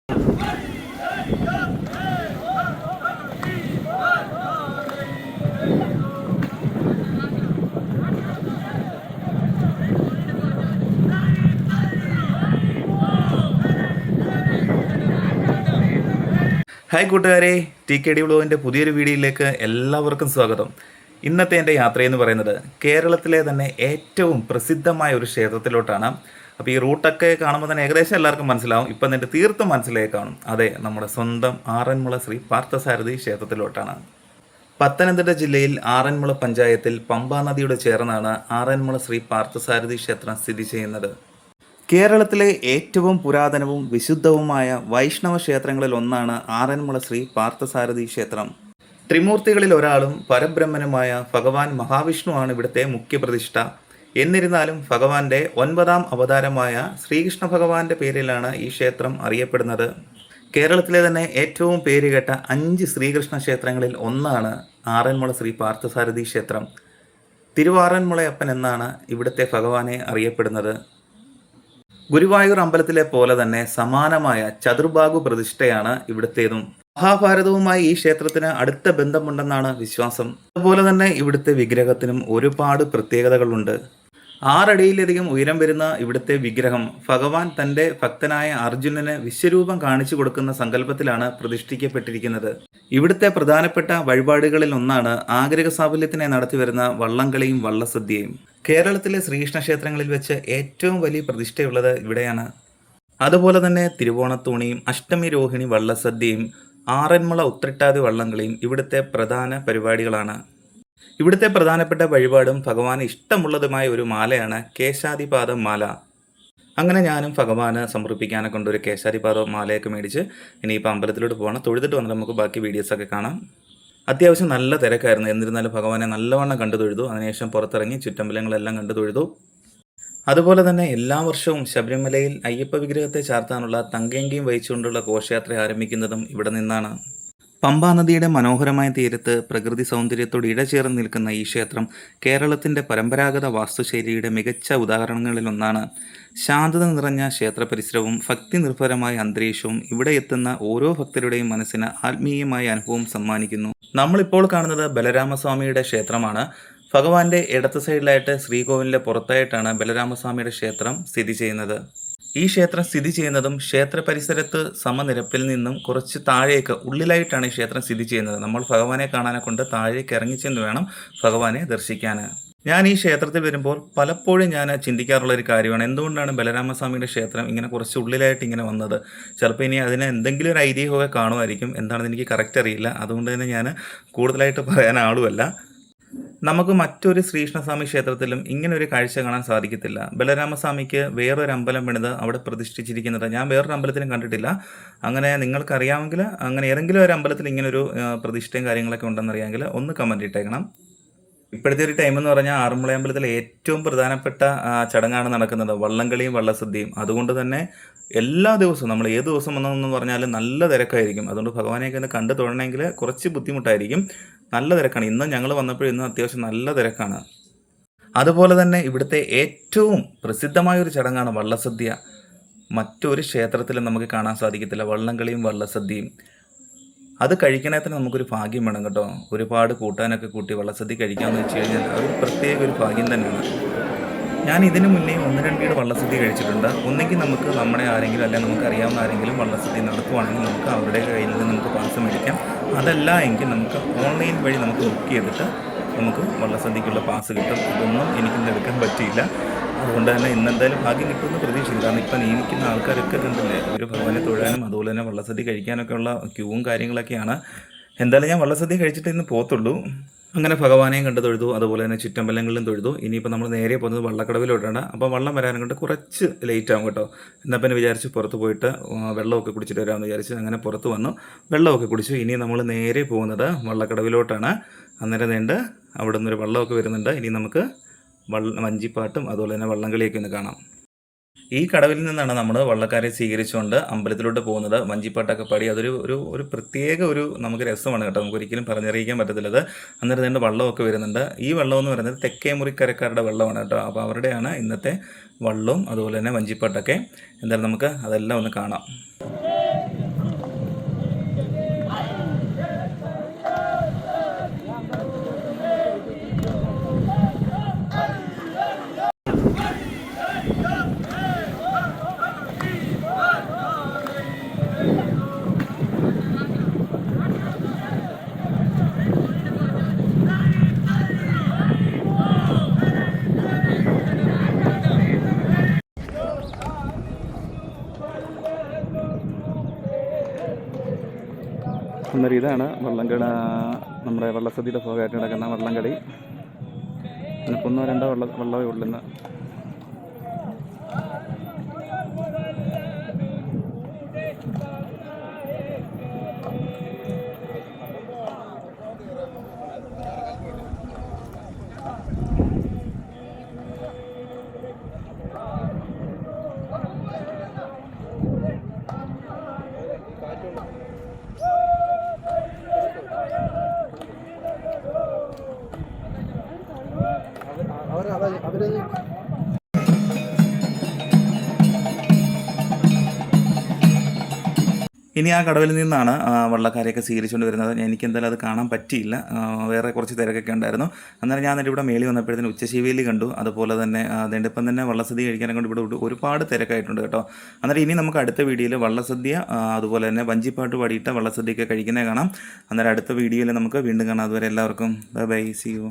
Hi കൂട്ടുകാരെ, T K D വ്ലോഗിൻ്റെ പുതിയൊരു വീഡിയോയിലേക്ക് എല്ലാവർക്കും സ്വാഗതം. ഇന്നത്തെ എൻ്റെ യാത്രയെന്ന് പറയുന്നത് കേരളത്തിലെ തന്നെ ഏറ്റവും പ്രസിദ്ധമായ ഒരു ക്ഷേത്രത്തിലോട്ടാണ്. അപ്പോൾ ഈ റൂട്ടൊക്കെ കാണുമ്പോൾ തന്നെ ഏകദേശം എല്ലാവർക്കും മനസ്സിലാവും. ഇപ്പം എന്നിട്ട് തീർത്തും മനസ്സിലായി കാണും. അതെ, നമ്മുടെ സ്വന്തം ആറന്മുള ശ്രീ പാർത്ഥസാരഥി ക്ഷേത്രത്തിലോട്ടാണ്. പത്തനംതിട്ട ജില്ലയിൽ ആറന്മുള പഞ്ചായത്തിൽ പമ്പാ നദിയോട് ചേർന്നാണ് ആറന്മുള ശ്രീ പാർത്ഥസാരഥി ക്ഷേത്രം സ്ഥിതി ചെയ്യുന്നത്. കേരളത്തിലെ ഏറ്റവും പുരാതനവും വിശുദ്ധവുമായ വൈഷ്ണവ ക്ഷേത്രങ്ങളിൽ ഒന്നാണ് ആറന്മുള ശ്രീ പാർത്ഥസാരഥി ക്ഷേത്രം. ത്രിമൂർത്തികളിൽ ഒരാളും പരബ്രഹ്മനുമായ ഭഗവാൻ മഹാവിഷ്ണുവാണ് ഇവിടുത്തെ മുഖ്യപ്രതിഷ്ഠ. എന്നിരുന്നാലും ഭഗവാന്റെ 9ാം അവതാരമായ ശ്രീകൃഷ്ണ ഭഗവാന്റെ പേരിലാണ് ഈ ക്ഷേത്രം അറിയപ്പെടുന്നത്. കേരളത്തിലെ തന്നെ ഏറ്റവും പേരുകേട്ട 5 ശ്രീകൃഷ്ണ ക്ഷേത്രങ്ങളിൽ ഒന്നാണ് ആറന്മുള ശ്രീ പാർത്ഥസാരഥി ക്ഷേത്രം. തിരുവാറന്മുളയപ്പൻ എന്നാണ് ഇവിടുത്തെ ഭഗവാനെ അറിയപ്പെടുന്നത്. ഗുരുവായൂർ അമ്പലത്തിലെ പോലെ തന്നെ സമാനമായ ചതുർബാഹു പ്രതിഷ്ഠയാണ് ഇവിടുത്തേതും. മഹാഭാരതവുമായി ഈ ക്ഷേത്രത്തിന് അടുത്ത ബന്ധമുണ്ടെന്നാണ് വിശ്വാസം. അതുപോലെ തന്നെ ഇവിടുത്തെ വിഗ്രഹത്തിനും ഒരുപാട് പ്രത്യേകതകളുണ്ട്. 6 അടിയിലധികം ഉയരം വരുന്ന ഇവിടുത്തെ വിഗ്രഹം ഭഗവാൻ തൻ്റെ ഭക്തനായ അർജുനന് വിശ്വരൂപം കാണിച്ചു കൊടുക്കുന്ന സങ്കല്പത്തിലാണ് പ്രതിഷ്ഠിക്കപ്പെട്ടിരിക്കുന്നത്. ഇവിടുത്തെ പ്രധാനപ്പെട്ട വഴിപാടുകളിൽ ഒന്നാണ് ആഗ്രഹ സാഫല്യത്തിനായി നടത്തിവരുന്ന വള്ളംകളിയും വള്ളസദ്യയും. കേരളത്തിലെ ശ്രീകൃഷ്ണ ക്ഷേത്രങ്ങളിൽ വെച്ച് ഏറ്റവും വലിയ പ്രതിഷ്ഠയുള്ളത് ഇവിടെയാണ്. അതുപോലെ തന്നെ തിരുവോണത്തോണിയും അഷ്ടമി രോഹിണി വള്ളസദ്യയും ആറന്മുള ഉത്രട്ടാതി വള്ളംകളിയും ഇവിടുത്തെ പ്രധാന പരിപാടികളാണ്. ഇവിടുത്തെ പ്രധാനപ്പെട്ട വഴിപാടും ഭഗവാന് ഇഷ്ടമുള്ളതുമായ ഒരു മാലയാണ് കേശാദിപാദം മാല. അങ്ങനെ ഞാനും ഭഗവാന് സമർപ്പിക്കാനെ കൊണ്ടൊരു കേശാദിപാദം മാലയൊക്കെ മേടിച്ച് ഇനിയിപ്പോൾ അമ്പലത്തിലോട്ട് പോകണം. തൊഴുതിട്ട് വന്നിട്ട് നമുക്ക് ബാക്കി വീഡിയോസൊക്കെ കാണാം. അത്യാവശ്യം നല്ല തിരക്കായിരുന്നു. എന്നിരുന്നാലും ഭഗവാനെ നല്ലവണ്ണം കണ്ടു തൊഴുതു. അതിനുശേഷം പുറത്തിറങ്ങി ചുറ്റമ്പലങ്ങളെല്ലാം കണ്ടു തൊഴുതു. അതുപോലെ തന്നെ എല്ലാ വർഷവും ശബരിമലയിൽ അയ്യപ്പ വിഗ്രഹത്തെ ചാർത്താനുള്ള തങ്കയങ്കിയും വഹിച്ചുകൊണ്ടുള്ള ഘോഷയാത്ര ആരംഭിക്കുന്നതും ഇവിടെ നിന്നാണ്. പമ്പാ നദിയുടെ മനോഹരമായ തീരത്ത് പ്രകൃതി സൗന്ദര്യത്തോട് ഇഴചേർന്ന് നിൽക്കുന്ന ഈ ക്ഷേത്രം കേരളത്തിൻ്റെ പരമ്പരാഗത വാസ്തുശൈലിയുടെ മികച്ച ഉദാഹരണങ്ങളിലൊന്നാണ്. ശാന്തത നിറഞ്ഞ ക്ഷേത്ര പരിസരവും ഭക്തി നിർഭരമായ അന്തരീക്ഷവും ഇവിടെ എത്തുന്ന ഓരോ ഭക്തരുടെയും മനസ്സിന് ആത്മീയമായ അനുഭവം സമ്മാനിക്കുന്നു. നമ്മളിപ്പോൾ കാണുന്നത് ബലരാമസ്വാമിയുടെ ക്ഷേത്രമാണ്. ഭഗവാന്റെ ഇടത്ത് സൈഡിലായിട്ട് ശ്രീകോവിലിൻ്റെ പുറത്തായിട്ടാണ് ബലരാമസ്വാമിയുടെ ക്ഷേത്രം സ്ഥിതി ചെയ്യുന്നത്. ഈ ക്ഷേത്രം സ്ഥിതി ചെയ്യുന്നതും ക്ഷേത്ര പരിസരത്ത് സമനിരപ്പിൽ നിന്നും കുറച്ച് താഴേക്ക് ഉള്ളിലായിട്ടാണ് ഈ ക്ഷേത്രം സ്ഥിതി ചെയ്യുന്നത്. നമ്മൾ ഭഗവാനെ കാണാനെ കൊണ്ട് താഴേക്ക് ഇറങ്ങിച്ചെന്ന് വേണം ഭഗവാനെ ദർശിക്കാൻ. ഞാൻ ഈ ക്ഷേത്രത്തിൽ വരുമ്പോൾ പലപ്പോഴും ഞാൻ ചിന്തിക്കാറുള്ള ഒരു കാര്യമാണ്, എന്തുകൊണ്ടാണ് ബലരാമസ്വാമിയുടെ ക്ഷേത്രം ഇങ്ങനെ കുറച്ച് ഉള്ളിലായിട്ട് ഇങ്ങനെ വന്നത്. ചിലപ്പോൾ ഇനി അതിന് എന്തെങ്കിലും ഒരു ഐതിഹ്യമൊക്കെ കാണുമായിരിക്കും. എന്താണെന്ന് എനിക്ക് കറക്റ്റ് അറിയില്ല. അതുകൊണ്ട് തന്നെ ഞാൻ കൂടുതലായിട്ട് പറയാൻ ആളുമല്ല. നമുക്ക് മറ്റൊരു ശ്രീകൃഷ്ണസ്വാമി ക്ഷേത്രത്തിലും ഇങ്ങനെ ഒരു കാഴ്ച കാണാൻ സാധിക്കത്തില്ല. ബലരാമസ്വാമിക്ക് വേറൊരു അമ്പലം പണിത് അവിടെ പ്രതിഷ്ഠിച്ചിരിക്കുന്നത് ഞാൻ വേറൊരു അമ്പലത്തിലും കണ്ടിട്ടില്ല. അങ്ങനെ നിങ്ങൾക്കറിയാമെങ്കിൽ അങ്ങനെ ഏതെങ്കിലും ഒരു അമ്പലത്തിൽ ഇങ്ങനൊരു പ്രതിഷ്ഠയും കാര്യങ്ങളൊക്കെ ഉണ്ടെന്നറിയാമെങ്കിൽ ഒന്ന് കമൻറ്റ് ഇട്ടേക്കണം. ഇപ്പോഴത്തെ ഒരു ടൈം എന്ന് പറഞ്ഞാൽ ആറന്മുള അമ്പലത്തിൽ ഏറ്റവും പ്രധാനപ്പെട്ട ചടങ്ങാണ് നടക്കുന്നത്, വള്ളംകളിയും വള്ളസദ്യയും. അതുകൊണ്ട് തന്നെ എല്ലാ ദിവസവും നമ്മൾ ഏത് ദിവസം വന്നതെന്ന് പറഞ്ഞാലും നല്ല തിരക്കായിരിക്കും. അതുകൊണ്ട് ഭഗവാനെയൊക്കെ ഒന്ന് കണ്ടു തൊഴണമെങ്കിൽ കുറച്ച് ബുദ്ധിമുട്ടായിരിക്കും. നല്ല തിരക്കാണ്. ഇന്ന് ഞങ്ങൾ വന്നപ്പോൾ ഇന്ന് അത്യാവശ്യം നല്ല തിരക്കാണ്. അതുപോലെ തന്നെ ഇവിടുത്തെ ഏറ്റവും പ്രസിദ്ധമായൊരു ചടങ്ങാണ് വള്ളസദ്യ. മറ്റൊരു ക്ഷേത്രത്തിലും നമുക്ക് കാണാൻ സാധിക്കത്തില്ല വള്ളംകളിയും വള്ളസദ്യയും. അത് കഴിക്കണത്തിന് നമുക്കൊരു ഭാഗ്യം വേണം കേട്ടോ. ഒരുപാട് കൂട്ടാനൊക്കെ കൂട്ടി വള്ളസദ്യ കഴിക്കാമെന്ന് വെച്ച് കഴിഞ്ഞാൽ അതൊരു പ്രത്യേക ഒരു ഭാഗ്യം തന്നെയാണ്. ഞാൻ ഇതിനു മുന്നേ 1-2 വള്ളസദ്യ കഴിച്ചിട്ടുണ്ട്. ഒന്നെങ്കിൽ നമുക്ക് നമ്മുടെ ആരെങ്കിലും അല്ലെങ്കിൽ നമുക്ക് അറിയാവുന്ന ആരെങ്കിലും വള്ളസദ്യ നടത്തുവാണെങ്കിൽ നമുക്ക് അവരുടെ കയ്യിൽ നിന്ന് നമുക്ക് പാസ് മേടിക്കാം. അതല്ല എങ്കിൽ നമുക്ക് ഓൺലൈൻ വഴി നമുക്ക് ബുക്ക് ചെയ്തിട്ട് നമുക്ക് വള്ളസദ്യക്കുള്ള പാസ് കിട്ടും. ഇതൊന്നും എനിക്കിന്ന് എടുക്കാൻ പറ്റിയില്ല. അതുകൊണ്ട് തന്നെ ഇന്നെന്തായാലും ഭാഗ്യം കിട്ടുമെന്ന് പ്രതീക്ഷിക്കുന്നു. കാരണം ഇപ്പം നിയമിക്കുന്ന ആൾക്കാരൊക്കെ കണ്ടില്ലേ, ഒരു ഭഗവാനെ തൊഴാനും അതുപോലെ തന്നെ വള്ളസദ്യ കഴിക്കാനൊക്കെ ഉള്ള ക്യൂവും കാര്യങ്ങളൊക്കെയാണ്. എന്തായാലും ഞാൻ വള്ളസദ്യ കഴിച്ചിട്ട് ഇന്ന് പോകത്തുള്ളൂ. അങ്ങനെ ഭഗവാനെയും കണ്ട് തൊഴുതു. അതുപോലെ തന്നെ ചുറ്റമ്പലങ്ങളിലും തൊഴുതു. ഇനിയിപ്പോൾ നമ്മൾ നേരെ പോകുന്നത് വള്ളക്കടവിലോട്ടാണ്. അപ്പോൾ വള്ളം വരാനും കൊണ്ട് കുറച്ച് ലേറ്റ് ആകും കേട്ടോ. എന്നാൽ പിന്നെ വിചാരിച്ച് പുറത്ത് പോയിട്ട് വെള്ളമൊക്കെ കുടിച്ചിട്ട് വരാമെന്ന് വിചാരിച്ച് അങ്ങനെ പുറത്ത് വന്നു. വെള്ളമൊക്കെ കുടിച്ചു. ഇനി നമ്മൾ നേരെ പോകുന്നത് വള്ളക്കടവിലോട്ടാണ്. അന്നേരം നീണ്ട് അവിടെ നിന്നൊരു വെള്ളമൊക്കെ വരുന്നുണ്ട്. ഇനി നമുക്ക് വഞ്ചിപ്പാട്ടും അതുപോലെ തന്നെ വള്ളംകളിയൊക്കെ ഒന്ന് കാണാം. ഈ കടവിൽ നിന്നാണ് നമ്മൾ വള്ളക്കാരെ സ്വീകരിച്ചുകൊണ്ട് അമ്പലത്തിലോട്ട് പോകുന്നത്. വഞ്ചിപ്പാട്ടൊക്കെ പാടി അതൊരു ഒരു പ്രത്യേക നമുക്ക് രസമാണ് കേട്ടോ. നമുക്ക് ഒരിക്കലും പറഞ്ഞറിയിക്കാൻ പറ്റത്തില്ലത്. അന്നേരം തന്നെ വള്ളമൊക്കെ വരുന്നുണ്ട്. ഈ വെള്ളം എന്ന് പറയുന്നത് തെക്കേ മുറിക്കരക്കാരുടെ വെള്ളമാണ് കേട്ടോ. അപ്പോൾ അവരുടെയാണ് ഇന്നത്തെ വള്ളവും അതുപോലെ തന്നെ വഞ്ചിപ്പാട്ടൊക്കെ. എന്തായാലും നമുക്ക് അതെല്ലാം ഒന്ന് കാണാം. അന്നേരം ഇതാണ് വള്ളംകളി, നമ്മുടെ വള്ളസദ്യയുടെ ഭാഗമായിട്ട് നടക്കുന്ന വള്ളംകളി. ഇന്നിപ്പോൾ 1-2 വള്ളമേ ഉള്ളെന്ന്. ഇനി ആ കടവിൽ നിന്നാണ് വള്ളക്കാരെയൊക്കെ സ്വീകരിച്ചുകൊണ്ട് വരുന്നത്. എനിക്ക് എന്തായാലും അത് കാണാൻ പറ്റിയില്ല, വേറെ കുറച്ച് തിരക്കൊക്കെ ഉണ്ടായിരുന്നു. അന്നേരം ഞാൻ ഇവിടെ മേളിൽ വന്നപ്പോഴത്തേന് ഉച്ചശീവേലി കണ്ടു. അതുപോലെ തന്നെ അതുകൊണ്ട് ഇപ്പം തന്നെ വള്ളസദ്യ കഴിക്കാനെ കൊണ്ട് ഇവിടെ ഒരുപാട് തിരക്കായിട്ടുണ്ട് കേട്ടോ. അന്നേരം ഇനി നമുക്ക് അടുത്ത വീഡിയോയിൽ വള്ളസദ്യ, അതുപോലെ തന്നെ വഞ്ചിപ്പാട്ട് പാടിയിട്ട് വള്ളസദ്യയൊക്കെ കഴിക്കുന്നത് കാണാം. അന്നേരം അടുത്ത വീഡിയോയിൽ നമുക്ക് വീണ്ടും കാണാം. അതുവരെ എല്ലാവർക്കും ബൈ ബൈ, സി യു.